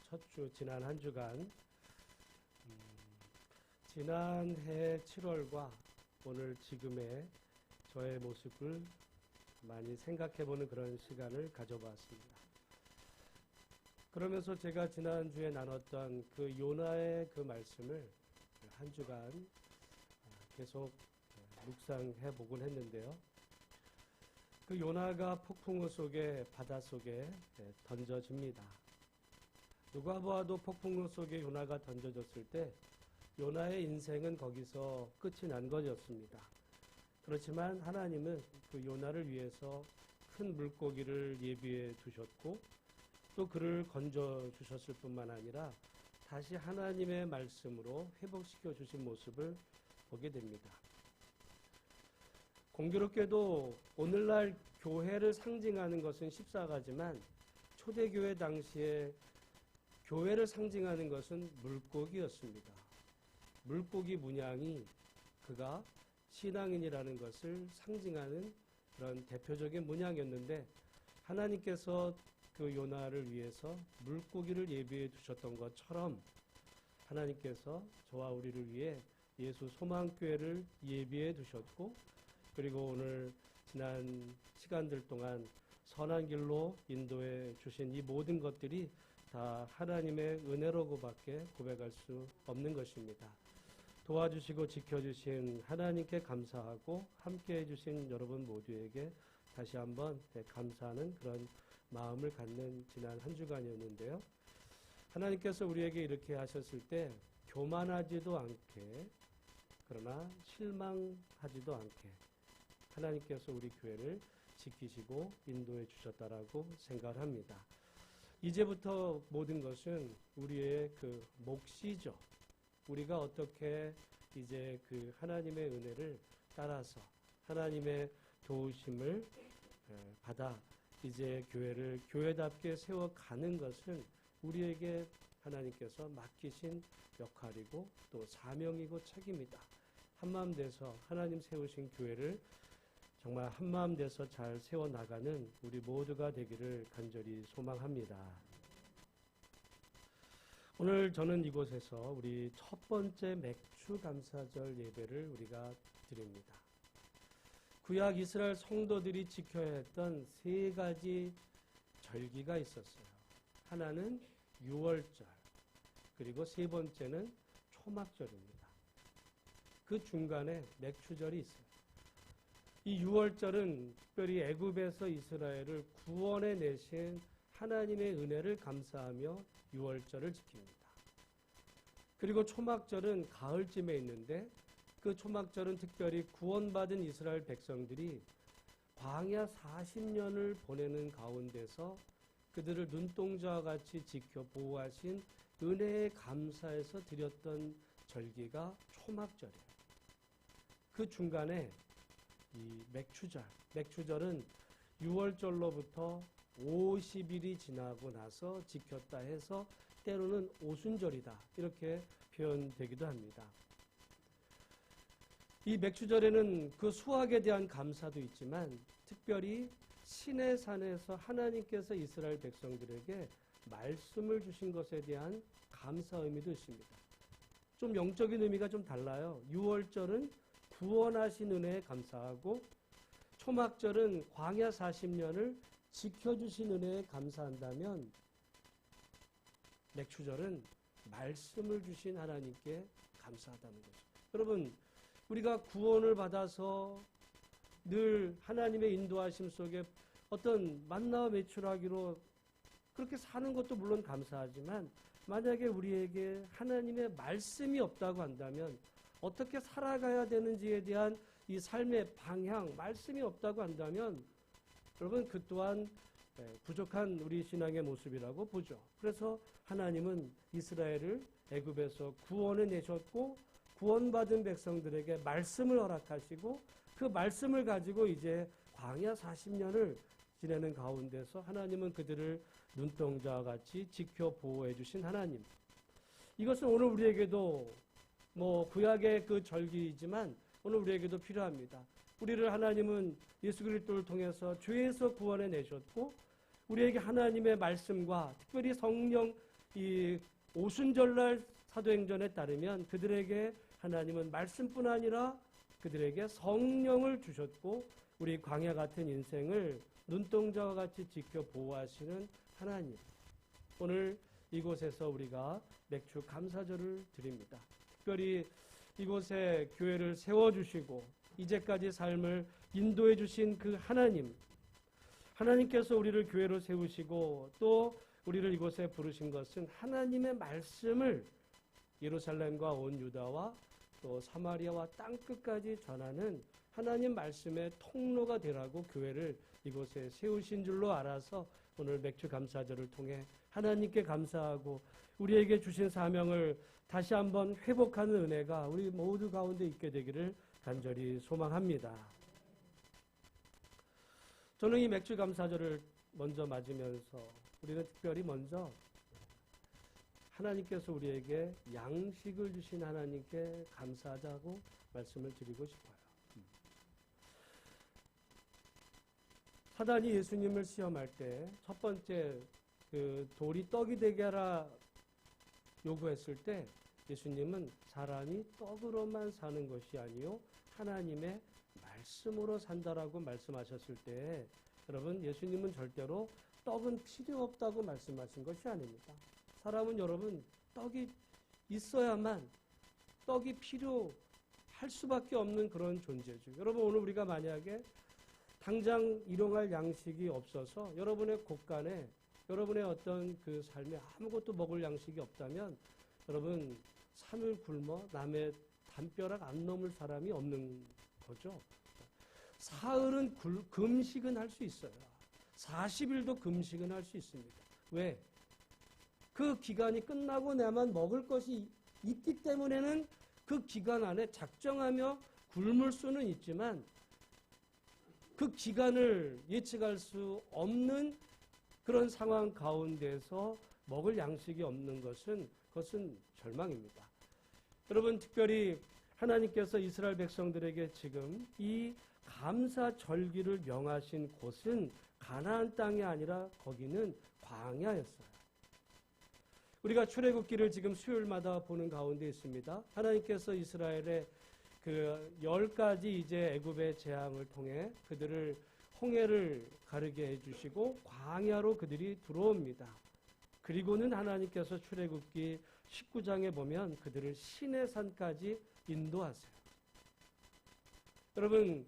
첫 주 지난 한 주간 지난해 7월과 오늘 지금의 저의 모습을 많이 생각해보는 그런 시간을 가져봤습니다. 그러면서 제가 지난주에 나눴던 그 요나의 그 말씀을 한 주간 계속 묵상해 보곤 했는데요. 그 요나가 폭풍우 속에 바다 속에 던져집니다. 누가 보아도 폭풍우 속에 요나가 던져졌을 때 요나의 인생은 거기서 끝이 난 것이었습니다. 그렇지만 하나님은 그 요나를 위해서 큰 물고기를 예비해 두셨고 또 그를 건져 주셨을 뿐만 아니라 다시 하나님의 말씀으로 회복시켜 주신 모습을 보게 됩니다. 공교롭게도 오늘날 교회를 상징하는 것은 십사가지만 초대교회 당시에 교회를 상징하는 것은 물고기였습니다. 물고기 문양이 그가 신앙인이라는 것을 상징하는 그런 대표적인 문양이었는데 하나님께서 그 요나를 위해서 물고기를 예비해 두셨던 것처럼 하나님께서 저와 우리를 위해 예수 소망교회를 예비해 두셨고 그리고 오늘 지난 시간들 동안 선한 길로 인도해 주신 이 모든 것들이 다 하나님의 은혜로고밖에 고백할 수 없는 것입니다. 도와주시고 지켜주신 하나님께 감사하고 함께해 주신 여러분 모두에게 다시 한번 감사하는 그런 마음을 갖는 지난 한 주간이었는데요. 하나님께서 우리에게 이렇게 하셨을 때 교만하지도 않게 그러나 실망하지도 않게 하나님께서 우리 교회를 지키시고 인도해 주셨다라고 생각을 합니다. 이제부터 모든 것은 우리의 그 몫이죠. 우리가 어떻게 이제 그 하나님의 은혜를 따라서 하나님의 도우심을 받아 이제 교회를 교회답게 세워가는 것은 우리에게 하나님께서 맡기신 역할이고 또 사명이고 책임이다. 한마음 돼서 하나님 세우신 교회를 정말 한마음 돼서 잘 세워나가는 우리 모두가 되기를 간절히 소망합니다. 오늘 저는 이곳에서 우리 첫 번째 맥주 감사절 예배를 우리가 드립니다. 구약 이스라엘 성도들이 지켜야 했던 세 가지 절기가 있었어요. 하나는 유월절, 그리고 세 번째는 초막절입니다. 그 중간에 맥주절이 있어요. 이 유월절은 특별히 애굽에서 이스라엘을 구원해 내신 하나님의 은혜를 감사하며 유월절을 지킵니다. 그리고 초막절은 가을쯤에 있는데 그 초막절은 특별히 구원받은 이스라엘 백성들이 광야 40년을 보내는 가운데서 그들을 눈동자와 같이 지켜 보호하신 은혜에 감사해서 드렸던 절기가 초막절이에요. 그 중간에 이 맥추절은 6월절로부터 50일이 지나고 나서 지켰다 해서 때로는 오순절이다 이렇게 표현되기도 합니다. 이 맥추절에는 그 수확에 대한 감사도 있지만 특별히 신의 산에서 하나님께서 이스라엘 백성들에게 말씀을 주신 것에 대한 감사 의미도 있습니다. 좀 영적인 의미가 좀 달라요. 6월절은 구원하신 은혜에 감사하고 초막절은 광야 40년을 지켜주신 은혜에 감사한다면 맥추절은 말씀을 주신 하나님께 감사하다는 거죠. 여러분 우리가 구원을 받아서 늘 하나님의 인도하심 속에 어떤 만나와 매출하기로 그렇게 사는 것도 물론 감사하지만 만약에 우리에게 하나님의 말씀이 없다고 한다면 어떻게 살아가야 되는지에 대한 이 삶의 방향, 말씀이 없다고 한다면 여러분 그 또한 부족한 우리 신앙의 모습이라고 보죠. 그래서 하나님은 이스라엘을 애굽에서 구원해 내셨고 구원받은 백성들에게 말씀을 허락하시고 그 말씀을 가지고 이제 광야 40년을 지내는 가운데서 하나님은 그들을 눈동자와 같이 지켜 보호해 주신 하나님. 이것은 오늘 우리에게도 구약의 그 절기이지만 오늘 우리에게도 필요합니다. 우리를 하나님은 예수 그리스도를 통해서 죄에서 구원해 내셨고 우리에게 하나님의 말씀과 특별히 성령 이 오순절날 사도행전에 따르면 그들에게 하나님은 말씀뿐 아니라 그들에게 성령을 주셨고 우리 광야 같은 인생을 눈동자와 같이 지켜 보호하시는 하나님. 오늘 이곳에서 우리가 맥주 감사절을 드립니다. 특별히 이곳에 교회를 세워주시고 이제까지 삶을 인도해 주신 그 하나님, 하나님께서 우리를 교회로 세우시고 또 우리를 이곳에 부르신 것은 하나님의 말씀을 예루살렘과 온 유다와 또 사마리아와 땅끝까지 전하는 하나님 말씀의 통로가 되라고 교회를 이곳에 세우신 줄로 알아서 오늘 맥주 감사절을 통해 하나님께 감사하고 우리에게 주신 사명을 다시 한번 회복하는 은혜가 우리 모두 가운데 있게 되기를 간절히 소망합니다. 저는 이 맥주 감사절을 먼저 맞으면서 우리는 특별히 먼저 하나님께서 우리에게 양식을 주신 하나님께 감사하자고 말씀을 드리고 싶어요. 사단이 예수님을 시험할 때 첫 번째 그 돌이 떡이 되게 하라 요구했을 때 예수님은 사람이 떡으로만 사는 것이 아니요 하나님의 말씀으로 산다라고 말씀하셨을 때 여러분 예수님은 절대로 떡은 필요 없다고 말씀하신 것이 아닙니다. 사람은 여러분 떡이 있어야만 떡이 필요할 수밖에 없는 그런 존재죠. 여러분 오늘 우리가 만약에 당장 일용할 양식이 없어서 여러분의 곳간에 여러분의 어떤 그 삶에 아무것도 먹을 양식이 없다면 여러분 3일 굶어 남의 담벼락 안 넘을 사람이 없는 거죠. 사흘은 금식은 할 수 있어요. 40일도 금식은 할 수 있습니다. 왜? 그 기간이 끝나고 나만 먹을 것이 있기 때문에는 그 기간 안에 작정하며 굶을 수는 있지만 그 기간을 예측할 수 없는 그런 상황 가운데서 먹을 양식이 없는 그것은 절망입니다. 여러분 특별히 하나님께서 이스라엘 백성들에게 지금 이 감사 절기를 명하신 곳은 가나안 땅이 아니라 거기는 광야였어요. 우리가 출애굽기를 지금 수요일마다 보는 가운데 있습니다. 하나님께서 이스라엘의 그 10가지 이제 애굽의 재앙을 통해 그들을 홍해를 가르게 해주시고 광야로 그들이 들어옵니다. 그리고는 하나님께서 출애굽기 19장에 보면 그들을 시내산까지 인도하세요. 여러분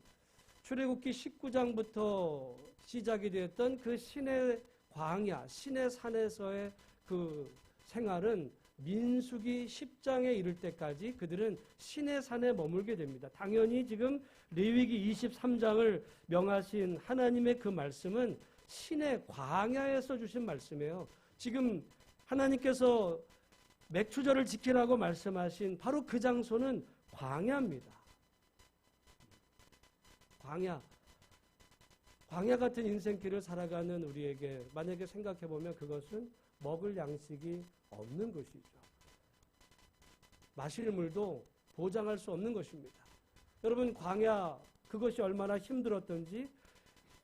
출애굽기 19장부터 시작이 되었던 그 시내 광야, 시내산에서의 그 생활은 민수기 10장에 이를 때까지 그들은 시내산에 머물게 됩니다. 당연히 지금 레위기 23장을 명하신 하나님의 그 말씀은 시내 광야에서 주신 말씀이에요. 지금 하나님께서 맥추절을 지키라고 말씀하신 바로 그 장소는 광야입니다. 광야 같은 인생길을 살아가는 우리에게 만약에 생각해보면 그것은 먹을 양식이 없는 것이죠. 마실 물도 보장할 수 없는 것입니다. 여러분 광야 그것이 얼마나 힘들었던지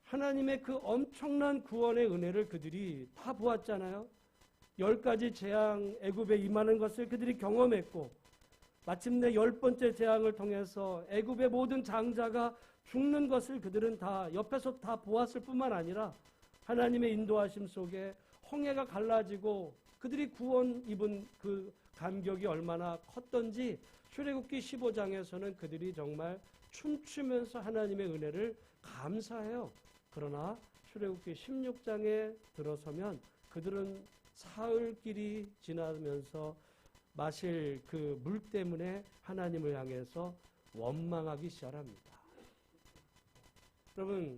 하나님의 그 엄청난 구원의 은혜를 그들이 다 보았잖아요. 10가지 재앙 애굽에 임하는 것을 그들이 경험했고 마침내 10번째 재앙을 통해서 애굽의 모든 장자가 죽는 것을 그들은 다 옆에서 다 보았을 뿐만 아니라 하나님의 인도하심 속에 홍해가 갈라지고 그들이 구원 입은 그 감격이 얼마나 컸던지 출애굽기 15장에서는 그들이 정말 춤추면서 하나님의 은혜를 감사해요. 그러나 출애굽기 16장에 들어서면 그들은 사흘길이 지나면서 마실 그 물 때문에 하나님을 향해서 원망하기 시작합니다. 여러분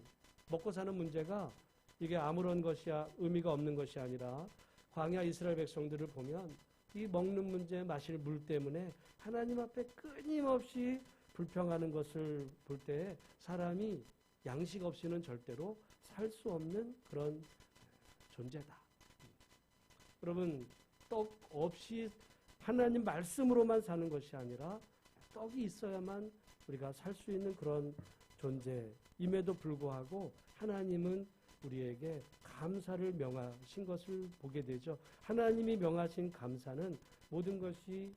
먹고 사는 문제가 이게 아무런 것이 의미가 없는 것이 아니라 광야 이스라엘 백성들을 보면 이 먹는 문제, 마실 물 때문에 하나님 앞에 끊임없이 불평하는 것을 볼 때 사람이 양식 없이는 절대로 살 수 없는 그런 존재다. 여러분 떡 없이 하나님 말씀으로만 사는 것이 아니라 떡이 있어야만 우리가 살 수 있는 그런 존재임에도 불구하고 하나님은 우리에게 감사를 명하신 것을 보게 되죠. 하나님이 명하신 감사는 모든 것이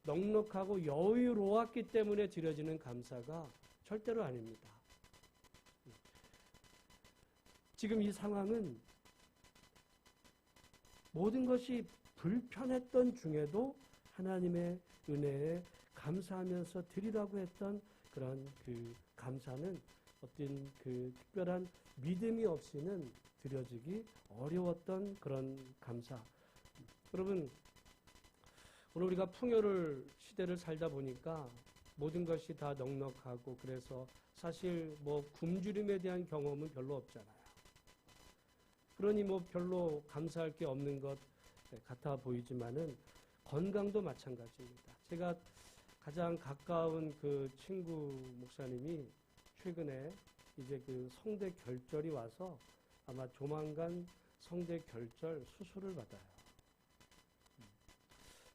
넉넉하고 여유로웠기 때문에 드려지는 감사가 절대로 아닙니다. 지금 이 상황은 모든 것이 불편했던 중에도 하나님의 은혜에 감사하면서 드리라고 했던 그런 그 감사는 어떤 그 특별한 믿음이 없이는 드려지기 어려웠던 그런 감사. 여러분, 오늘 우리가 풍요를 시대를 살다 보니까 모든 것이 다 넉넉하고 그래서 사실 뭐 굶주림에 대한 경험은 별로 없잖아요. 그러니 뭐 별로 감사할 게 없는 것 같아 보이지만은 건강도 마찬가지입니다. 제가 가장 가까운 그 친구 목사님이 최근에 이제 그 성대 결절이 와서 아마 조만간 성대 결절 수술을 받아요.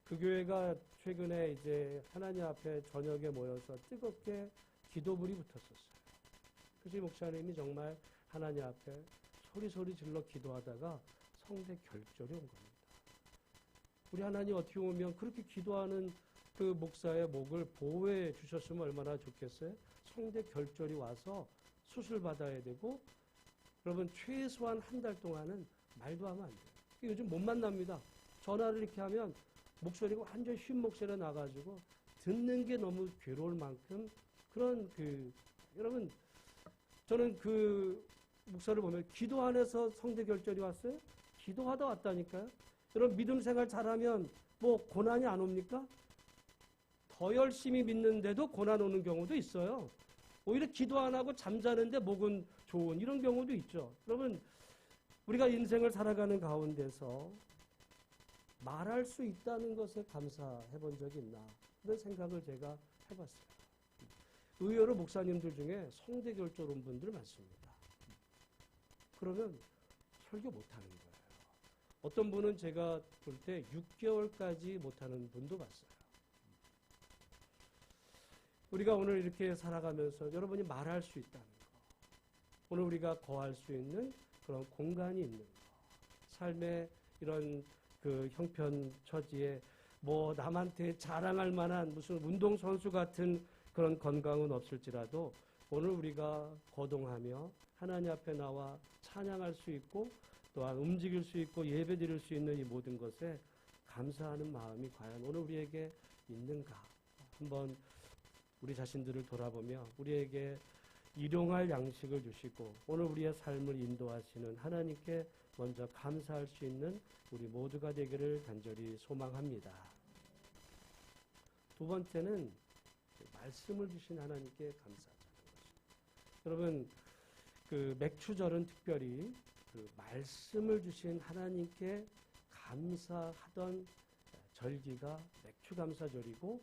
그 교회가 최근에 이제 하나님 앞에 저녁에 모여서 뜨겁게 기도불이 붙었었어요. 그래서 이 목사님이 정말 하나님 앞에 소리 질러 기도하다가 성대 결절이 온 겁니다. 우리 하나님 어떻게 보면 그렇게 기도하는 그 목사의 목을 보호해 주셨으면 얼마나 좋겠어요? 성대 결절이 와서 수술 받아야 되고, 여러분 최소한 한 달 동안은 말도 하면 안 돼요. 요즘 못 만납니다. 전화를 이렇게 하면 목소리가 완전 쉰 목소리가 나가지고 듣는 게 너무 괴로울 만큼 그런 여러분, 저는 그 목사를 보면 기도 안에서 성대 결절이 왔어요? 기도하다 왔다니까요. 여러분 믿음 생활 잘하면 뭐 고난이 안 옵니까? 더 열심히 믿는데도 고난 오는 경우도 있어요. 오히려 기도 안 하고 잠자는데 목은 좋은 이런 경우도 있죠. 여러분, 우리가 인생을 살아가는 가운데서 말할 수 있다는 것에 감사해 본 적이 있나 그런 생각을 제가 해봤어요. 의외로 목사님들 중에 성대 결절 온 분들 많습니다. 그러면 설교 못하는 거예요. 어떤 분은 제가 볼 때 6개월까지 못하는 분도 봤어요. 우리가 오늘 이렇게 살아가면서 여러분이 말할 수 있다는 거, 오늘 우리가 거할 수 있는 그런 공간이 있는 거, 삶의 이런 그 형편처지에 뭐 남한테 자랑할 만한 무슨 운동선수 같은 그런 건강은 없을지라도 오늘 우리가 거동하며 하나님 앞에 나와 찬양할 수 있고 또한 움직일 수 있고 예배드릴 수 있는 이 모든 것에 감사하는 마음이 과연 오늘 우리에게 있는가? 한번 우리 자신들을 돌아보며 우리에게 일용할 양식을 주시고 오늘 우리의 삶을 인도하시는 하나님께 먼저 감사할 수 있는 우리 모두가 되기를 간절히 소망합니다. 두 번째는 말씀을 주신 하나님께 감사하자는 것입니다. 여러분, 그 맥추절은 특별히 그 말씀을 주신 하나님께 감사하던 절기가 맥추감사절이고,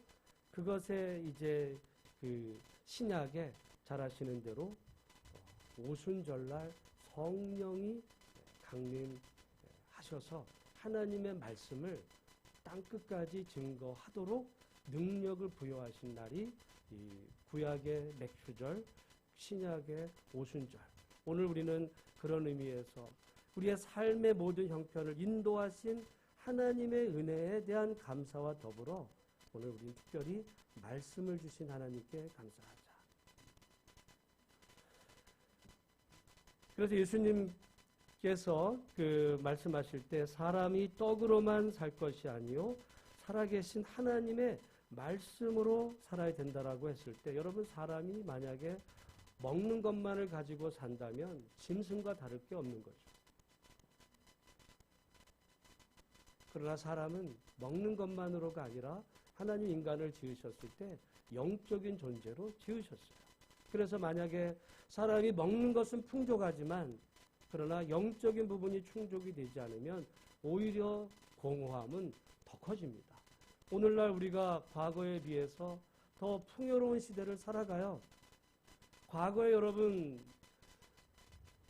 그것에 이제 그 신약에 잘 아시는 대로 오순절날 성령이 강림하셔서 하나님의 말씀을 땅끝까지 증거하도록 능력을 부여하신 날이 이 구약의 맥추절, 신약의 오순절. 오늘 우리는 그런 의미에서 우리의 삶의 모든 형편을 인도하신 하나님의 은혜에 대한 감사와 더불어 오늘 우리는 특별히 말씀을 주신 하나님께 감사하자. 그래서 예수님께서 그 말씀하실 때 사람이 떡으로만 살 것이 아니요 살아계신 하나님의 말씀으로 살아야 된다라고 했을 때, 여러분 사람이 만약에 먹는 것만을 가지고 산다면 짐승과 다를 게 없는 거죠. 그러나 사람은 먹는 것만으로가 아니라 하나님 인간을 지으셨을 때 영적인 존재로 지으셨어요. 그래서 만약에 사람이 먹는 것은 풍족하지만 그러나 영적인 부분이 충족이 되지 않으면 오히려 공허함은 더 커집니다. 오늘날 우리가 과거에 비해서 더 풍요로운 시대를 살아가요. 과거에 여러분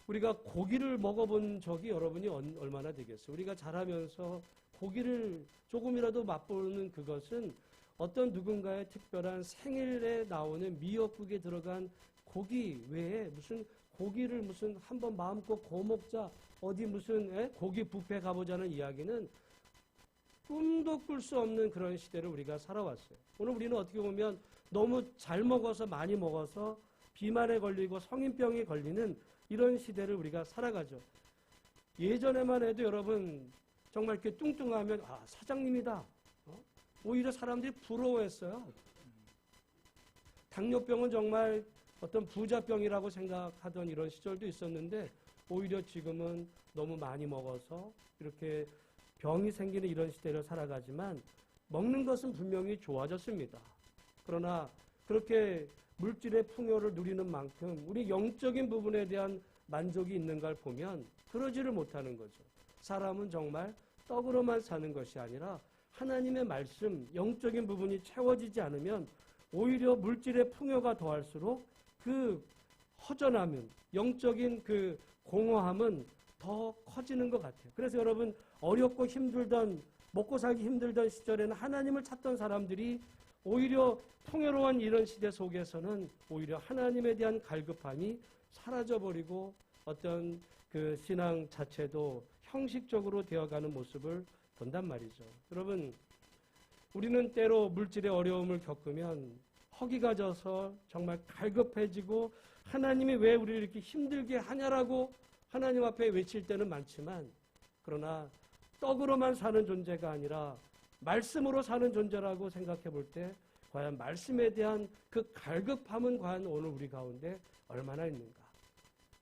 우리가 고기를 먹어본 적이 여러분이 얼마나 되겠어요? 우리가 자라면서 고기를 조금이라도 맛보는 그것은 어떤 누군가의 특별한 생일에 나오는 미역국에 들어간 고기 외에 무슨 고기를 무슨 한번 마음껏 구워 먹자 어디 무슨 고기 뷔페 가보자는 이야기는 꿈도 꿀 수 없는 그런 시대를 우리가 살아왔어요. 오늘 우리는 어떻게 보면 너무 잘 먹어서 많이 먹어서 비만에 걸리고 성인병에 걸리는 이런 시대를 우리가 살아가죠. 예전에만 해도 여러분 정말 이렇게 뚱뚱하면 사장님이다. 오히려 사람들이 부러워했어요. 당뇨병은 정말 어떤 부자병이라고 생각하던 이런 시절도 있었는데 오히려 지금은 너무 많이 먹어서 이렇게 병이 생기는 이런 시대를 살아가지만 먹는 것은 분명히 좋아졌습니다. 그러나 그렇게 물질의 풍요를 누리는 만큼 우리 영적인 부분에 대한 만족이 있는가를 보면 그러지를 못하는 거죠. 사람은 정말 떡으로만 사는 것이 아니라 하나님의 말씀, 영적인 부분이 채워지지 않으면 오히려 물질의 풍요가 더할수록 그 허전함은, 영적인 그 공허함은 더 커지는 것 같아요. 그래서 여러분 어렵고 힘들던, 먹고 살기 힘들던 시절에는 하나님을 찾던 사람들이 오히려 풍요로운 이런 시대 속에서는 오히려 하나님에 대한 갈급함이 사라져버리고 어떤 그 신앙 자체도 형식적으로 되어가는 모습을 본단 말이죠. 여러분, 우리는 때로 물질의 어려움을 겪으면 허기가 져서 정말 갈급해지고 하나님이 왜 우리를 이렇게 힘들게 하냐라고 하나님 앞에 외칠 때는 많지만, 그러나 떡으로만 사는 존재가 아니라 말씀으로 사는 존재라고 생각해 볼 때 과연 말씀에 대한 그 갈급함은 과연 오늘 우리 가운데 얼마나 있는가.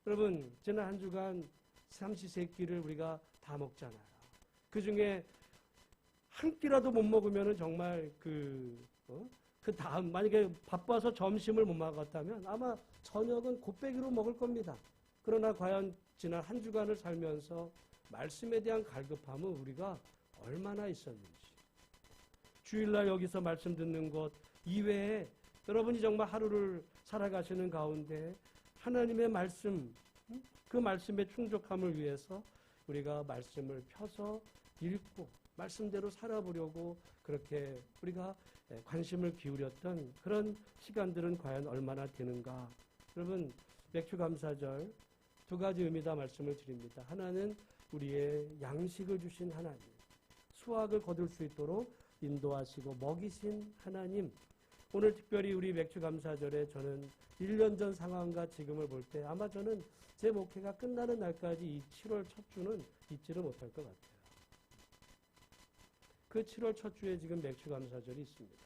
여러분, 지난 한 주간 삼시세끼를 우리가 다 먹잖아요. 그 중에 한 끼라도 못 먹으면 정말 그 다음, 만약에 바빠서 점심을 못 먹었다면 아마 저녁은 곱빼기로 먹을 겁니다. 그러나 과연 지난 한 주간을 살면서 말씀에 대한 갈급함은 우리가 얼마나 있었는지. 주일날 여기서 말씀 듣는 것 이외에 여러분이 정말 하루를 살아가시는 가운데 하나님의 말씀, 그 말씀의 충족함을 위해서 우리가 말씀을 펴서 읽고 말씀대로 살아보려고 그렇게 우리가 관심을 기울였던 그런 시간들은 과연 얼마나 되는가. 여러분, 맥주감사절 두 가지 의미다 말씀을 드립니다. 하나는 우리의 양식을 주신 하나님, 수확을 거둘 수 있도록 인도하시고 먹이신 하나님. 오늘 특별히 우리 맥주감사절에 저는 1년 전 상황과 지금을 볼 때 아마 저는 제 목회가 끝나는 날까지 이 7월 첫 주는 잊지를 못할 것 같아요. 그 7월 첫 주에 지금 맥주감사절이 있습니다.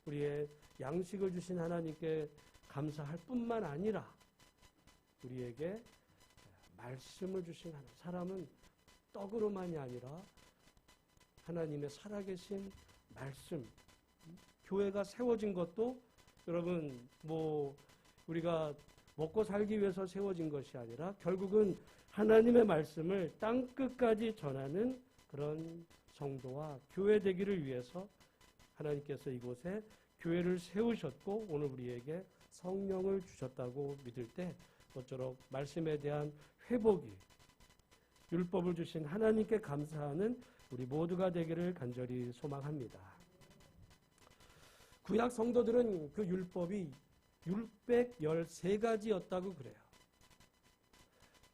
우리의 양식을 주신 하나님께 감사할 뿐만 아니라 우리에게 말씀을 주신 하나님, 사람은 떡으로만이 아니라 하나님의 살아계신 말씀, 교회가 세워진 것도 여러분 우리가 먹고 살기 위해서 세워진 것이 아니라 결국은 하나님의 말씀을 땅끝까지 전하는 그런 성도와 교회 되기를 위해서 하나님께서 이곳에 교회를 세우셨고 오늘 우리에게 성령을 주셨다고 믿을 때 모쪼록 말씀에 대한 회복이, 율법을 주신 하나님께 감사하는 우리 모두가 되기를 간절히 소망합니다. 구약 성도들은 그 율법이 613가지였다고 그래요.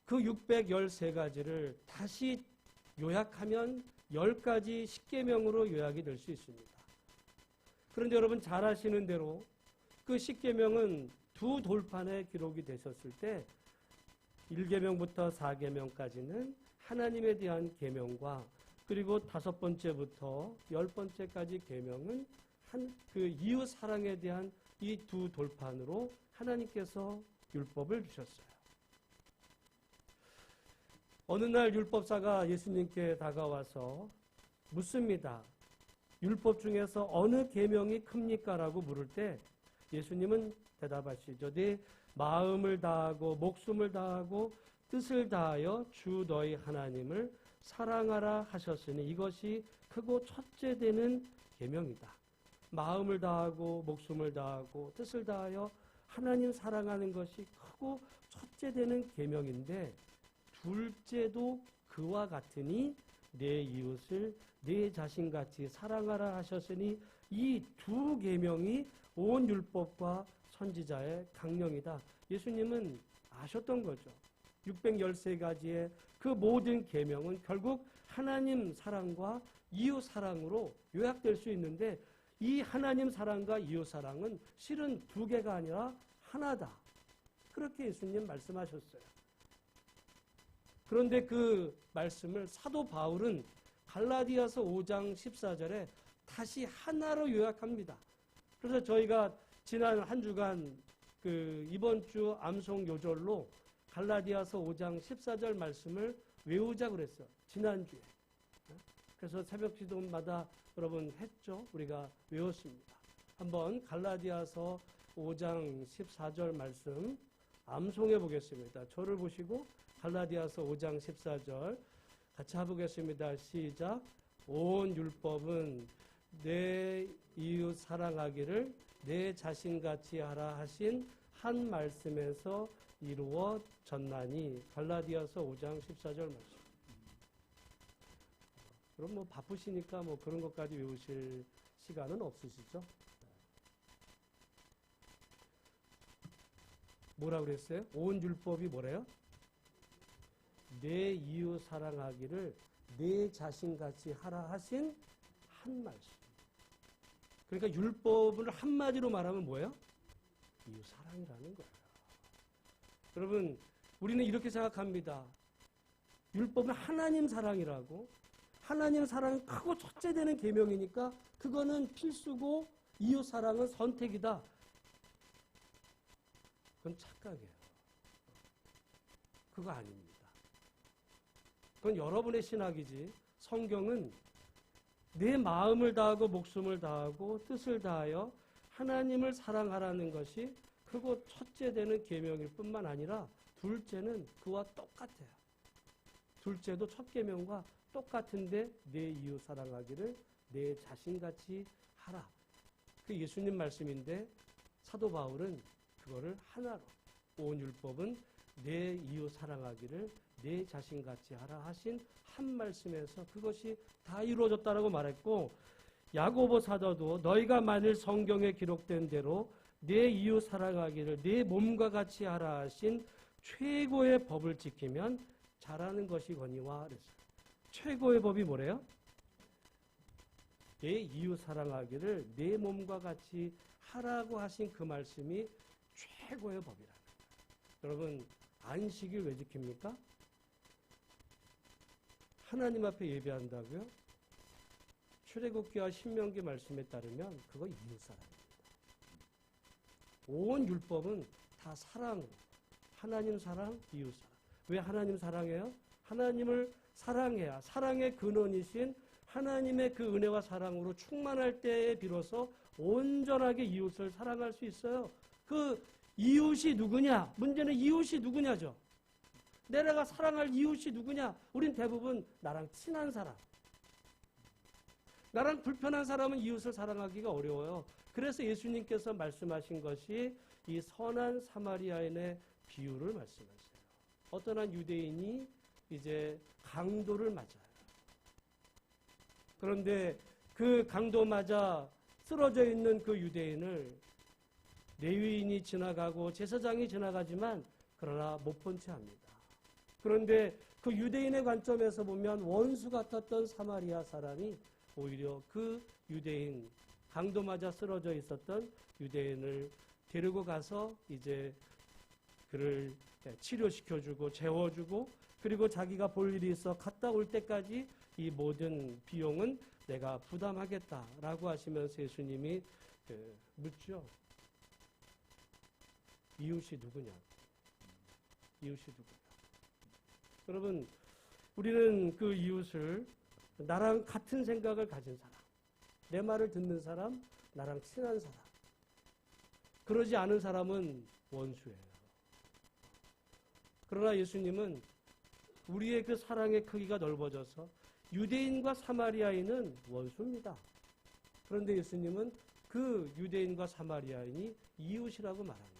그 613가지를 다시 요약하면 10가지 십계명으로 요약이 될 수 있습니다. 그런데 여러분 잘 아시는 대로 그 십계명은 두 돌판에 기록이 되셨을 때 1계명부터 4계명까지는 하나님에 대한 계명과 그리고 5번째부터 10번째까지 계명은 그 이웃 사랑에 대한 이 두 돌판으로 하나님께서 율법을 주셨어요. 어느 날 율법사가 예수님께 다가와서 묻습니다. 율법 중에서 어느 계명이 큽니까? 라고 물을 때 예수님은 대답하시죠. 네 마음을 다하고 목숨을 다하고 뜻을 다하여 주 너희 하나님을 사랑하라 하셨으니 이것이 크고 첫째 되는 계명이다. 마음을 다하고 목숨을 다하고 뜻을 다하여 하나님 사랑하는 것이 크고 첫째 되는 계명인데 둘째도 그와 같으니 내 이웃을 내 자신같이 사랑하라 하셨으니 이 두 계명이 온 율법과 선지자의 강령이다. 예수님은 아셨던 거죠. 613가지의 그 모든 계명은 결국 하나님 사랑과 이웃 사랑으로 요약될 수 있는데 이 하나님 사랑과 이웃 사랑은 실은 두 개가 아니라 하나다. 그렇게 예수님 말씀하셨어요. 그런데 그 말씀을 사도 바울은 갈라디아서 5장 14절에 다시 하나로 요약합니다. 그래서 저희가 지난 한 주간 이번 주 암송 요절로 갈라디아서 5장 14절 말씀을 외우자 그랬어요. 지난주에. 그래서 새벽 기도마다 여러분 했죠? 우리가 외웠습니다. 한번 갈라디아서 5장 14절 말씀 암송해 보겠습니다. 저를 보시고 갈라디아서 5장 14절 같이 해보겠습니다. 시작. 온 율법은 내 이웃 사랑하기를 내 자신같이 하라 하신 한 말씀에서 이루어졌나니. 갈라디아서 5장 14절 말씀. 그럼 뭐 바쁘시니까 뭐 그런 것까지 외우실 시간은 없으시죠? 뭐라 그랬어요? 온 율법이 뭐래요? 내 이웃 사랑하기를 내 자신같이 하라 하신 한 말씀. 그러니까 율법을 한마디로 말하면 뭐예요? 이웃 사랑이라는 거예요. 여러분, 우리는 이렇게 생각합니다. 율법은 하나님 사랑이라고. 하나님 사랑은 크고 첫째 되는 계명이니까 그거는 필수고 이웃 사랑은 선택이다. 그건 착각이에요. 그거 아닙니다. 그건 여러분의 신학이지. 성경은 내 마음을 다하고 목숨을 다하고 뜻을 다하여 하나님을 사랑하라는 것이 크고 첫째 되는 계명일 뿐만 아니라 둘째는 그와 똑같아요. 둘째도 첫 계명과 똑같은데 내 이웃 사랑하기를 내 자신같이 하라. 그 예수님 말씀인데 사도 바울은 그거를 하나로 온 율법은 내 이웃 사랑하기를 내 자신같이 하라 하신 한 말씀에서 그것이 다 이루어졌다라고 말했고 야고보 사도도 너희가 만일 성경에 기록된 대로 내 이웃 사랑하기를 내 몸과 같이 하라 하신 최고의 법을 지키면 잘하는 것이거니와 그랬어요. 최고의 법이 뭐래요? 내 이웃 사랑하기를 내 몸과 같이 하라고 하신 그 말씀이 최고의 법이라는 거예요. 여러분, 안식일 왜 지킵니까? 하나님 앞에 예배한다고요? 출애굽기와 신명기 말씀에 따르면 그거 이웃 사랑입니다. 온 율법은 다 사랑, 하나님 사랑, 이웃 사랑. 왜 하나님 사랑해요? 하나님을 사랑해야 사랑의 근원이신 하나님의 그 은혜와 사랑으로 충만할 때에 비로소 온전하게 이웃을 사랑할 수 있어요. 그 이웃이 누구냐? 문제는 이웃이 누구냐죠. 내가 사랑할 이웃이 누구냐? 우린 대부분 나랑 친한 사람. 나랑 불편한 사람은 이웃을 사랑하기가 어려워요. 그래서 예수님께서 말씀하신 것이 이 선한 사마리아인의 비유를 말씀하세요. 어떤 한 유대인이 이제 강도를 맞아요. 그런데 그 강도 맞아 쓰러져 있는 그 유대인을 레위인이 지나가고 제사장이 지나가지만 그러나 못 본 채 합니다. 그런데 그 유대인의 관점에서 보면 원수 같았던 사마리아 사람이 오히려 그 유대인, 강도 맞아 쓰러져 있었던 유대인을 데리고 가서 이제 그를 치료시켜주고 재워주고 그리고 자기가 볼 일이 있어 갔다 올 때까지 이 모든 비용은 내가 부담하겠다라고 하시면서 예수님이 묻죠. 이웃이 누구냐? 이웃이 누구냐? 여러분, 우리는 그 이웃을 나랑 같은 생각을 가진 사람, 내 말을 듣는 사람, 나랑 친한 사람, 그러지 않은 사람은 원수예요. 그러나 예수님은 우리의 그 사랑의 크기가 넓어져서 유대인과 사마리아인은 원수입니다. 그런데 예수님은 그 유대인과 사마리아인이 이웃이라고 말합니다.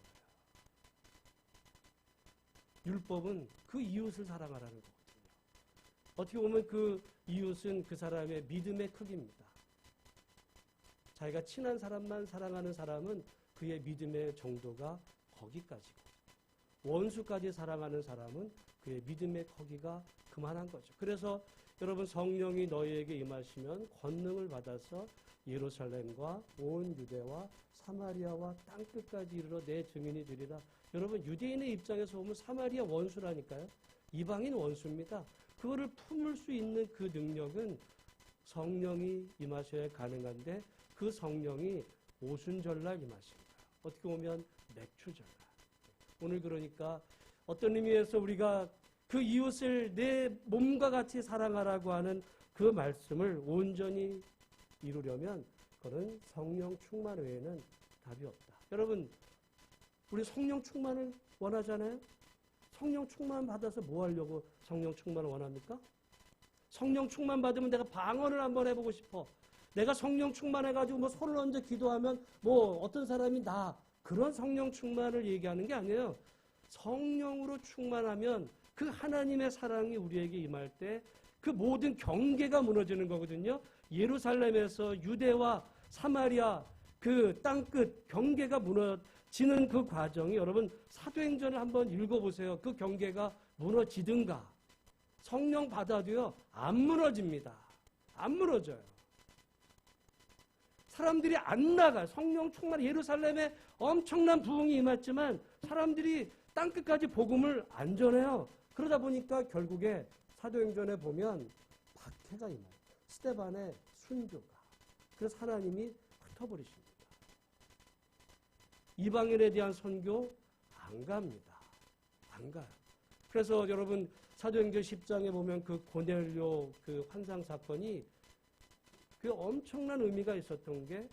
율법은 그 이웃을 사랑하라는 거거든요. 어떻게 보면 그 이웃은 그 사람의 믿음의 크기입니다. 자기가 친한 사람만 사랑하는 사람은 그의 믿음의 정도가 거기까지고 원수까지 사랑하는 사람은 그의 믿음의 거기가 그만한 거죠. 그래서 여러분 성령이 너희에게 임하시면 권능을 받아서 예루살렘과 온 유대와 사마리아와 땅끝까지 이르러 내 증인이 되리라. 여러분 유대인의 입장에서 보면 사마리아 원수라니까요. 이방인 원수입니다. 그거를 품을 수 있는 그 능력은 성령이 임하셔야 가능한데 그 성령이 오순절날 임하십니다. 어떻게 보면 맥추절날. 오늘 그러니까 어떤 의미에서 우리가 그 이웃을 내 몸과 같이 사랑하라고 하는 그 말씀을 온전히 이루려면 그는 성령 충만 외에는 답이 없다. 여러분 우리 성령 충만을 원하잖아요. 성령 충만 받아서 뭐 하려고 성령 충만을 원합니까? 성령 충만 받으면 내가 방언을 한번 해보고 싶어. 내가 성령 충만해가지고 뭐 손을 얹어 기도하면 뭐 어떤 사람이 나 그런 성령 충만을 얘기하는 게 아니에요. 성령으로 충만하면 그 하나님의 사랑이 우리에게 임할 때 그 모든 경계가 무너지는 거거든요. 예루살렘에서 유대와 사마리아 그 땅끝 경계가 무너지는 그 과정이 여러분 사도행전을 한번 읽어보세요. 그 경계가 무너지든가 성령 받아도요 안 무너집니다. 안 무너져요. 사람들이 안 나가. 성령 충만 예루살렘에 엄청난 부흥이 임했지만 사람들이 땅끝까지 복음을 안 전해요. 그러다 보니까 결국에 사도행전에 보면 박해가 임해요. 스데반의 순교가. 그래서 하나님이 흩어버리십니다. 이방인에 대한 선교 안 갑니다. 안 가요. 그래서 여러분 사도행전 10장에 보면 그 고넬료 그 환상 사건이 그 엄청난 의미가 있었던 게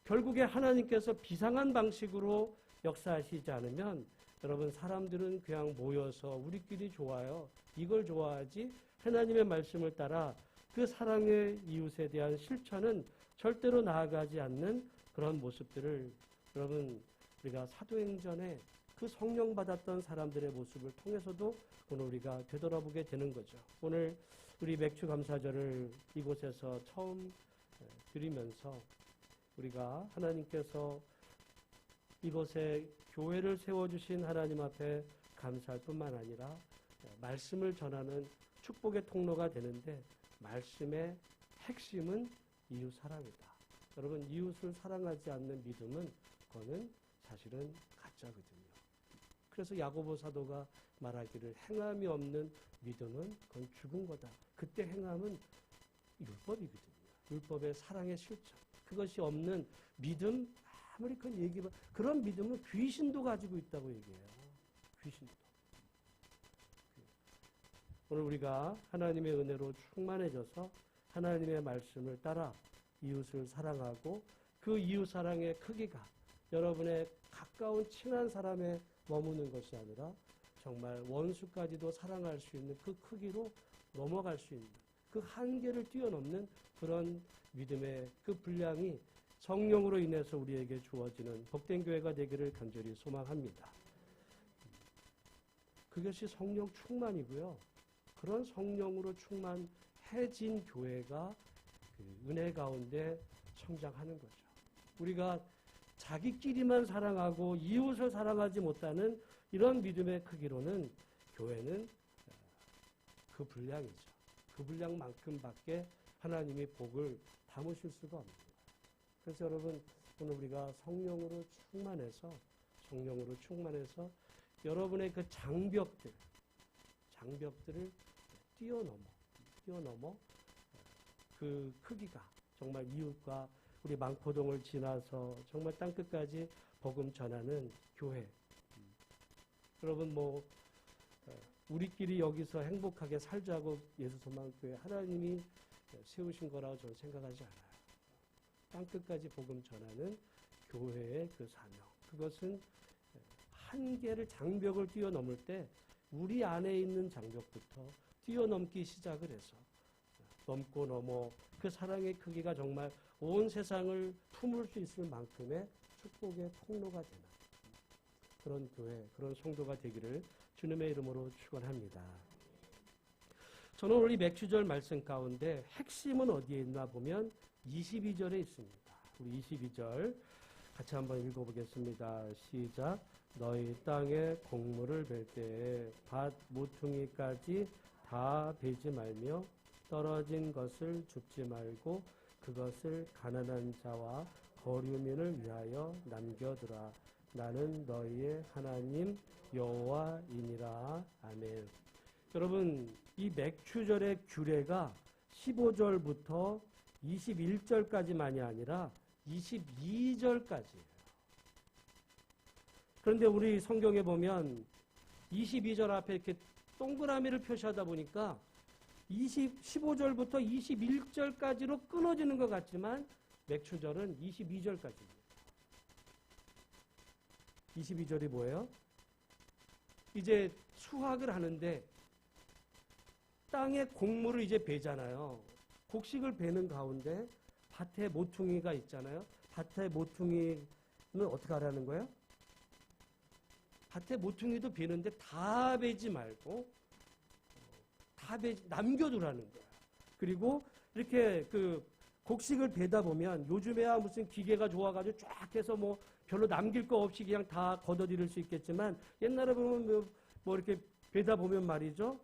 결국에 하나님께서 비상한 방식으로 역사하시지 않으면 여러분 사람들은 그냥 모여서 우리끼리 좋아요. 이걸 좋아하지 하나님의 말씀을 따라 그 사랑의 이웃에 대한 실천은 절대로 나아가지 않는 그런 모습들을 여러분 우리가 사도행전에 그 성령 받았던 사람들의 모습을 통해서도 오늘 우리가 되돌아보게 되는 거죠. 오늘 우리 맥주 감사절을 이곳에서 처음 드리면서 우리가 하나님께서 이곳에 교회를 세워주신 하나님 앞에 감사할 뿐만 아니라 말씀을 전하는 축복의 통로가 되는데 말씀의 핵심은 이웃 사랑이다. 여러분 이웃을 사랑하지 않는 믿음은 그거는 사실은 가짜거든요. 그래서 야고보 사도가 말하기를 행함이 없는 믿음은 그건 죽은 거다. 그때 행함은 율법이거든요. 율법의 사랑의 실천. 그것이 없는 믿음 아무리 큰 얘기가 그런 믿음은 귀신도 가지고 있다고 얘기해요. 귀신도. 오늘 우리가 하나님의 은혜로 충만해져서 하나님의 말씀을 따라 이웃을 사랑하고 그 이웃 사랑의 크기가 여러분의 가까운 친한 사람에 머무는 것이 아니라 정말 원수까지도 사랑할 수 있는 그 크기로 넘어갈 수 있는 그 한계를 뛰어넘는 그런 믿음의 그 분량이 성령으로 인해서 우리에게 주어지는 복된 교회가 되기를 간절히 소망합니다. 그것이 성령 충만이고요. 그런 성령으로 충만해진 교회가 그 은혜 가운데 성장하는 거죠. 우리가 자기끼리만 사랑하고 이웃을 사랑하지 못하는 이런 믿음의 크기로는 교회는 그 분량이죠. 그 분량만큼밖에 하나님이 복을 담으실 수가 없는 거예요. 그래서 여러분 오늘 우리가 성령으로 충만해서 여러분의 그 장벽들을 뛰어넘어 그 크기가 정말 이웃과 우리 망포동을 지나서 정말 땅끝까지 복음 전하는 교회. 여러분 뭐 우리끼리 여기서 행복하게 살자고 예수소망교회 하나님이 세우신 거라고 저는 생각하지 않아요. 땅끝까지 복음 전하는 교회의 그 사명. 그것은 한계를 장벽을 뛰어넘을 때 우리 안에 있는 장벽부터 뛰어넘기 시작을 해서 넘고 넘어 그 사랑의 크기가 정말 온 세상을 품을 수 있을 만큼의 축복의 통로가 되는 그런 교회, 그런 성도가 되기를 주님의 이름으로 축원합니다. 저는 오늘 이 맥주절 말씀 가운데 핵심은 어디에 있나 보면 22절에 있습니다. 우리 22절 같이 한번 읽어보겠습니다. 시작. 너희 땅에 곡물을 벨 때에 밭 모퉁이까지 다 베지 말며 떨어진 것을 줍지 말고 그것을 가난한 자와 거류민을 위하여 남겨두라. 나는 너희의 하나님 여호와이니라. 아멘. 여러분, 이 맥추절의 규례가 15절부터 21절까지만이 아니라 22절까지예요. 그런데 우리 성경에 보면 22절 앞에 이렇게 동그라미를 표시하다 보니까 15절부터 21절까지로 끊어지는 것 같지만 맥추절은 22절까지입니다. 22절이 뭐예요? 이제 수확을 하는데 땅에 곡물을 이제 베잖아요. 곡식을 베는 가운데 밭에 모퉁이가 있잖아요. 밭에 모퉁이는 어떻게 하라는 거예요? 밭에 모퉁이도 베는데 다 베지 말고 남겨두라는 거야. 그리고 이렇게 그 곡식을 베다 보면 요즘에야 무슨 기계가 좋아가지고 쫙 해서 뭐 별로 남길 거 없이 그냥 다 걷어들일 수 있겠지만 옛날에 보면 뭐 이렇게 베다 보면 말이죠.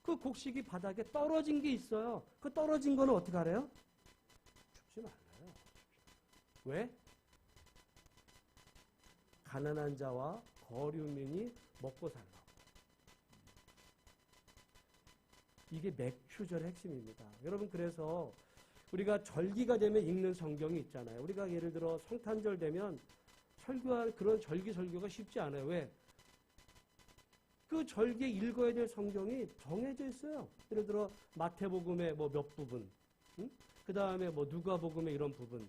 그 곡식이 바닥에 떨어진 게 있어요. 그 떨어진 거는 어떻게 하래요? 줍지 말아요. 왜? 가난한 자와 거류민이 먹고 살라고. 이게 맥추절의 핵심입니다. 여러분, 그래서 우리가 절기가 되면 읽는 성경이 있잖아요. 우리가 예를 들어 성탄절 되면 설교할 그런 설교가 쉽지 않아요. 왜? 그 절기에 읽어야 될 성경이 정해져 있어요. 예를 들어 마태복음의 뭐 몇 부분, 그 다음에 뭐 누가복음의 이런 부분.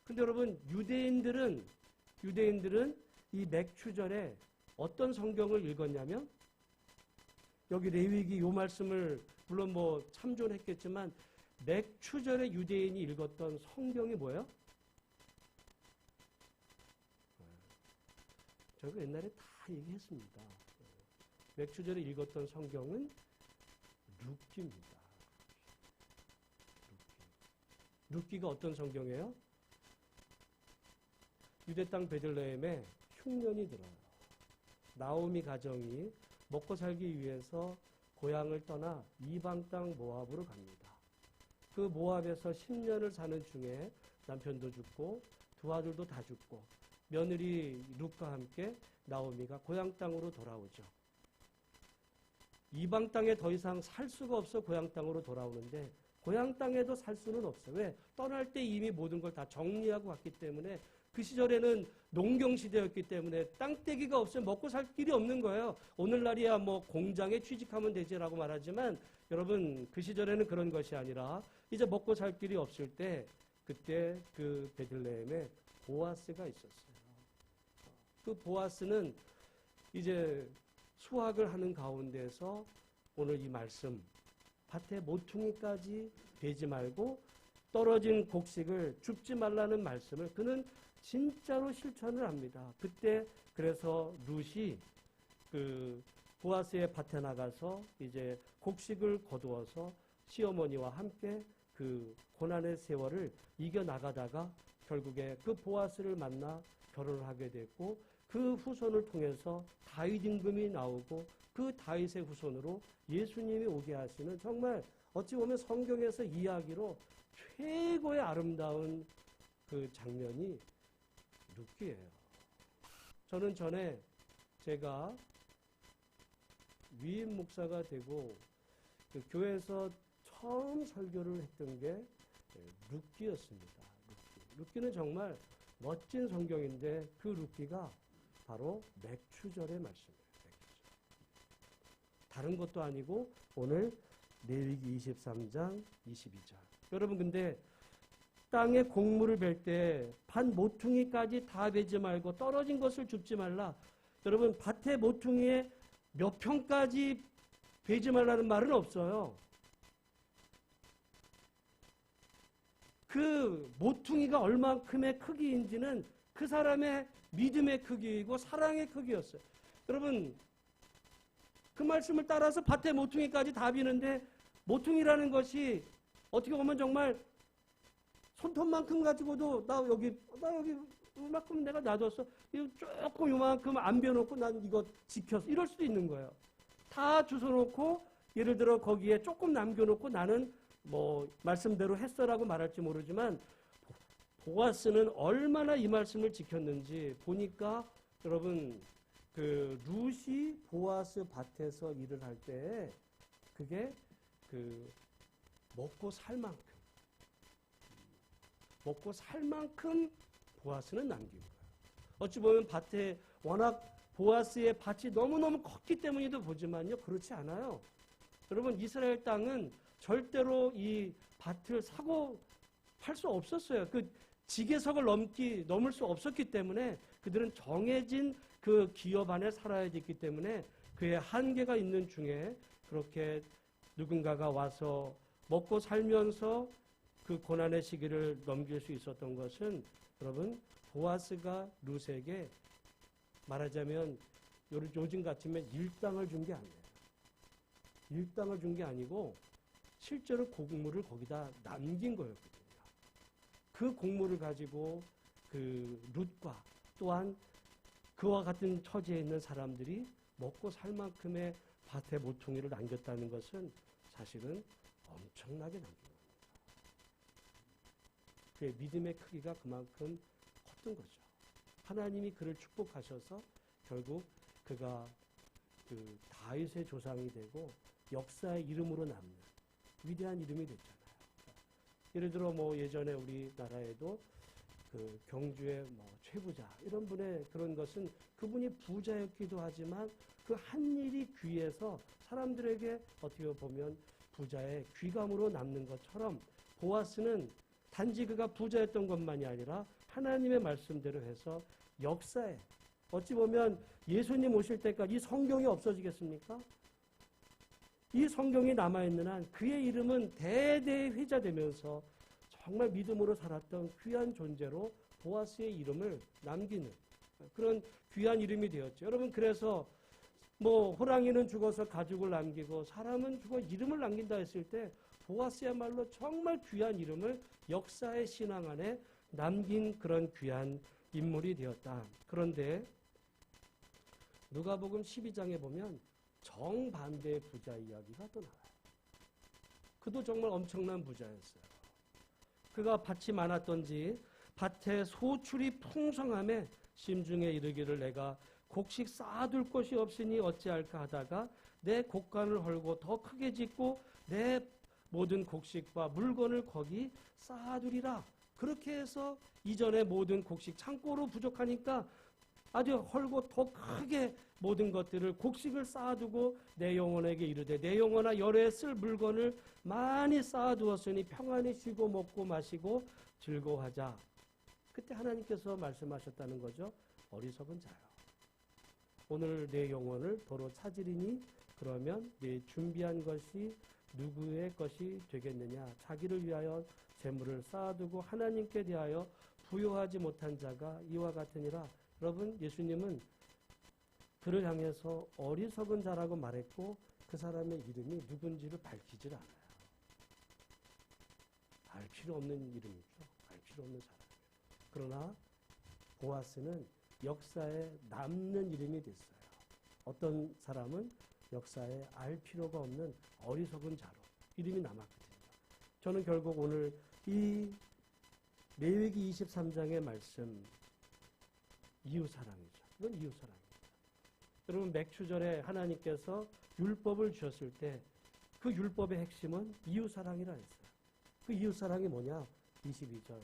근데 여러분, 유대인들은 이 맥추절에 어떤 성경을 읽었냐면, 여기 레위기 요 말씀을 물론 뭐 참조를 했겠지만 맥추절에 유대인이 읽었던 성경이 뭐예요? 저희가 옛날에 다 얘기했습니다. 맥추절에 읽었던 성경은 룻기입니다. 룻기가 어떤 성경이에요? 유대 땅 베들레헴에 흉년이 들어요. 나오미 가정이 먹고 살기 위해서 고향을 떠나 이방 땅 모압으로 갑니다. 그 모압에서 10년을 사는 중에 남편도 죽고 두 아들도 다 죽고 며느리 룻과 함께 나오미가 고향 땅으로 돌아오죠. 이방 땅에 더 이상 살 수가 없어 고향 땅으로 돌아오는데 고향 땅에도 살 수는 없어요. 왜? 떠날 때 이미 모든 걸 다 정리하고 갔기 때문에 그 시절에는 농경 시대였기 때문에 땅떼기가 없으면 먹고 살 길이 없는 거예요. 오늘날이야 뭐 공장에 취직하면 되지라고 말하지만 여러분, 그 시절에는 그런 것이 아니라 이제 먹고 살 길이 없을 때 그때 그 베들레헴에 보아스가 있었어요. 그 보아스는 이제 수확을 하는 가운데서 오늘 이 말씀, 밭에 모퉁이까지 베지 말고 떨어진 곡식을 줍지 말라는 말씀을 그는 진짜로 실천을 합니다. 그때 그래서 룻이 그 보아스의 밭에 나가서 이제 곡식을 거두어서 시어머니와 함께 그 고난의 세월을 이겨나가다가 결국에 그 보아스를 만나 결혼을 하게 됐고, 그 후손을 통해서 다윗 임금이 나오고 그 다윗의 후손으로 예수님이 오게 하시는, 정말 어찌 보면 성경에서 이야기로 최고의 아름다운 그 장면이 룻기예요. 저는 전에 제가 위임 목사가 되고 그 교회에서 처음 설교를 했던 게 룻기였습니다. 룻기는 정말 멋진 성경인데 그 룻기가 바로 맥추절의 말씀이에요. 다른 것도 아니고 오늘 레위기 23장 22절. 여러분, 근데 땅에 곡물을 벨 때 밭 모퉁이까지 다 베지 말고 떨어진 것을 줍지 말라. 여러분, 밭의 모퉁이에 몇 평까지 베지 말라는 말은 없어요. 그 모퉁이가 얼만큼의 크기인지는 그 사람의 믿음의 크기이고 사랑의 크기였어요. 여러분, 그 말씀을 따라서 밭의 모퉁이까지 다 비는데, 모퉁이라는 것이 어떻게 보면 정말 손톱만큼 가지고도 나 여기 이만큼 내가 놔뒀어. 이거 조금 요만큼 안 비워놓고 난 이거 지켰어. 이럴 수도 있는 거예요. 다 주워놓고 예를 들어 거기에 조금 남겨놓고 나는 뭐 말씀대로 했어라고 말할지 모르지만 보아스는 얼마나 이 말씀을 지켰는지 보니까 여러분 그 룻이 보아스 밭에서 일을 할 때 그게 그 먹고 살 만큼 보아스는 남긴 거예요. 어찌 보면 밭에 워낙 보아스의 밭이 너무너무 컸기 때문이도 보지만요. 그렇지 않아요. 여러분 이스라엘 땅은 절대로 이 밭을 사고 팔 수 없었어요. 그 지계석을 넘을 수 없었기 때문에 그들은 정해진 그 기업 안에 살아야 됐기 때문에 그의 한계가 있는 중에 그렇게 누군가가 와서 먹고 살면서 그 고난의 시기를 넘길 수 있었던 것은 여러분 보아스가 룻에게 말하자면 요즘 같으면 일당을 준 게 아니에요. 일당을 준 게 아니고 실제로 곡물을 거기다 남긴 거였거든요. 그 곡물을 가지고 그 룻과 또한 그와 같은 처지에 있는 사람들이 먹고 살 만큼의 밭의 모퉁이를 남겼다는 것은 사실은 엄청나게 남긴 겁니다. 그의 믿음의 크기가 그만큼 컸던 거죠. 하나님이 그를 축복하셔서 결국 그가 그 다윗의 조상이 되고 역사의 이름으로 남는 위대한 이름이 됐잖아요. 예를 들어 뭐 예전에 우리나라에도 그 경주의 뭐 최부자 이런 분의 그런 것은 그분이 부자였기도 하지만 그 한 일이 귀해서 사람들에게 어떻게 보면 부자의 귀감으로 남는 것처럼 보아스는 단지 그가 부자였던 것만이 아니라 하나님의 말씀대로 해서 역사에 어찌 보면 예수님 오실 때까지 이 성경이 없어지겠습니까? 이 성경이 남아있는 한 그의 이름은 대대에 회자되면서 정말 믿음으로 살았던 귀한 존재로 보아스의 이름을 남기는 그런 귀한 이름이 되었죠. 여러분 그래서 뭐 호랑이는 죽어서 가죽을 남기고 사람은 죽어 이름을 남긴다 했을 때 보아스야말로 정말 귀한 이름을 역사의 신앙 안에 남긴 그런 귀한 인물이 되었다. 그런데 누가복음 12장에 보면 정반대의 부자 이야기가 또 나와요. 그도 정말 엄청난 부자였어요. 그가 밭이 많았던지 밭에 소출이 풍성함에 심중에 이르기를 내가 곡식 쌓아둘 곳이 없으니 어찌할까 하다가 내 곡간을 헐고 더 크게 짓고 내 모든 곡식과 물건을 거기 쌓아두리라. 그렇게 해서 이전에 모든 곡식 창고로 부족하니까 아주 헐고 더 크게 모든 것들을 곡식을 쌓아두고 내 영혼에게 이르되 내 영혼아 열에 쓸 물건을 많이 쌓아두었으니 평안히 쉬고 먹고 마시고 즐거워하자. 그때 하나님께서 말씀하셨다는 거죠. 어리석은 자요. 오늘 내 영혼을 도로 찾으리니 그러면 내 준비한 것이 누구의 것이 되겠느냐. 자기를 위하여 재물을 쌓아두고 하나님께 대하여 부요하지 못한 자가 이와 같으니라. 여러분 예수님은 그를 향해서 어리석은 자라고 말했고 그 사람의 이름이 누군지를 밝히질 않아요. 알 필요 없는 이름이죠. 알 필요 없는 사람이에요. 그러나 보아스는 역사에 남는 이름이 됐어요. 어떤 사람은 역사에 알 필요가 없는 어리석은 자로 이름이 남았거든요. 저는 결국 오늘 이 레위기 23장의 말씀 이웃사랑이죠. 이건 이웃사랑입니다. 여러분 맥추절에 하나님께서 율법을 주셨을 때 그 율법의 핵심은 이웃사랑이라 했어요. 그 이웃사랑이 뭐냐? 22절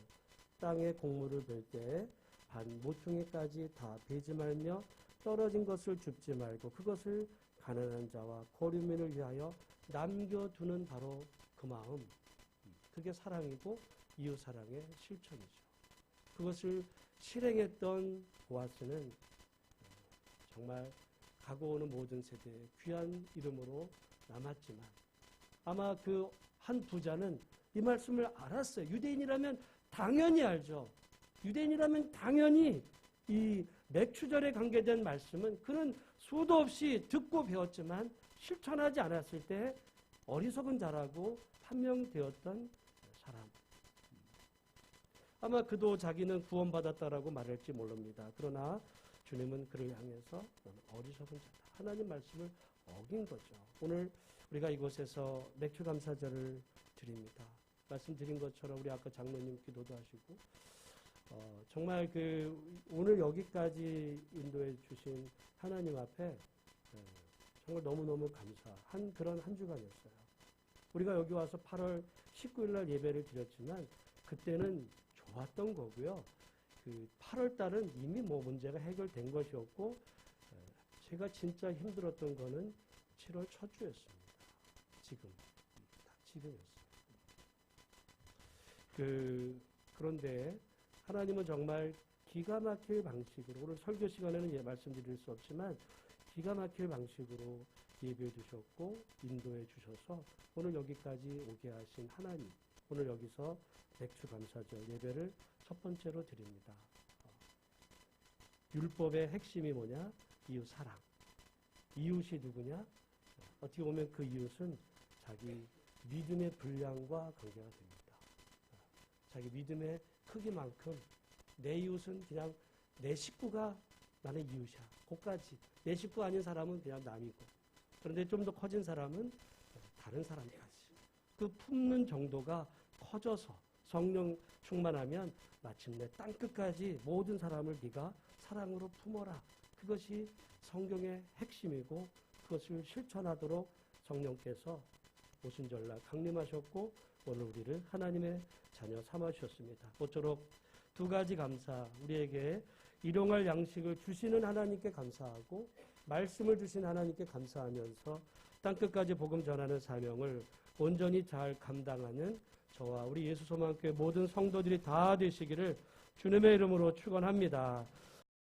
땅에 곡물을 벨 때 반 모퉁이까지 다 베지 말며 떨어진 것을 줍지 말고 그것을 가난한 자와 거류민을 위하여 남겨두는 바로 그 마음. 그게 사랑이고 이웃사랑의 실천이죠. 그것을 실행했던 보아스는 정말 가고 오는 모든 세대의 귀한 이름으로 남았지만 아마 그 한 부자는 이 말씀을 알았어요. 유대인이라면 당연히 알죠. 유대인이라면 당연히 이 맥추절에 관계된 말씀은 그는 수도 없이 듣고 배웠지만 실천하지 않았을 때 어리석은 자라고 판명되었던 사람. 아마 그도 자기는 구원받았다라고 말할지 모릅니다. 그러나 주님은 그를 향해서 너는 어리석은 자다. 하나님 말씀을 어긴 거죠. 오늘 우리가 이곳에서 맥주 감사절을 드립니다. 말씀드린 것처럼 우리 아까 장로님 기도도 하시고 정말 오늘 여기까지 인도해 주신 하나님 앞에 정말 너무너무 감사한 그런 한 주간이었어요. 우리가 여기 와서 8월 19일 날 예배를 드렸지만 그때는 좋았던 거고요. 8월 달은 이미 문제가 해결된 것이었고 제가 진짜 힘들었던 거는 7월 첫 주였습니다. 지금이었어요. 그런데 하나님은 정말 기가 막힐 방식으로 오늘 설교 시간에는 말씀드릴 수 없지만 기가 막힐 방식으로 예배해 주셨고 인도해 주셔서 오늘 여기까지 오게 하신 하나님, 오늘 여기서 맥주 감사절 예배를 첫 번째로 드립니다. 율법의 핵심이 뭐냐? 이웃 사랑. 이웃이 누구냐? 어떻게 보면 그 이웃은 자기 믿음의 분량과 관계가 됩니다. 자기 믿음의 크기만큼 내 이웃은 그냥 내 식구가 나는 이웃이야. 그까지. 내 식구 아닌 사람은 그냥 남이고. 그런데 좀 더 커진 사람은 다른 사람까지. 그 품는 정도가 커져서 성령 충만하면 마침내 땅끝까지 모든 사람을 네가 사랑으로 품어라. 그것이 성경의 핵심이고 그것을 실천하도록 성령께서 오순절날 강림하셨고 오늘 우리를 하나님의 자녀 삼아주셨습니다. 모쪼록 두 가지 감사, 우리에게 일용할 양식을 주시는 하나님께 감사하고 말씀을 주신 하나님께 감사하면서 땅끝까지 복음 전하는 사명을 온전히 잘 감당하는 저와 우리 예수소망교회 모든 성도들이 다 되시기를 주님의 이름으로 축원합니다.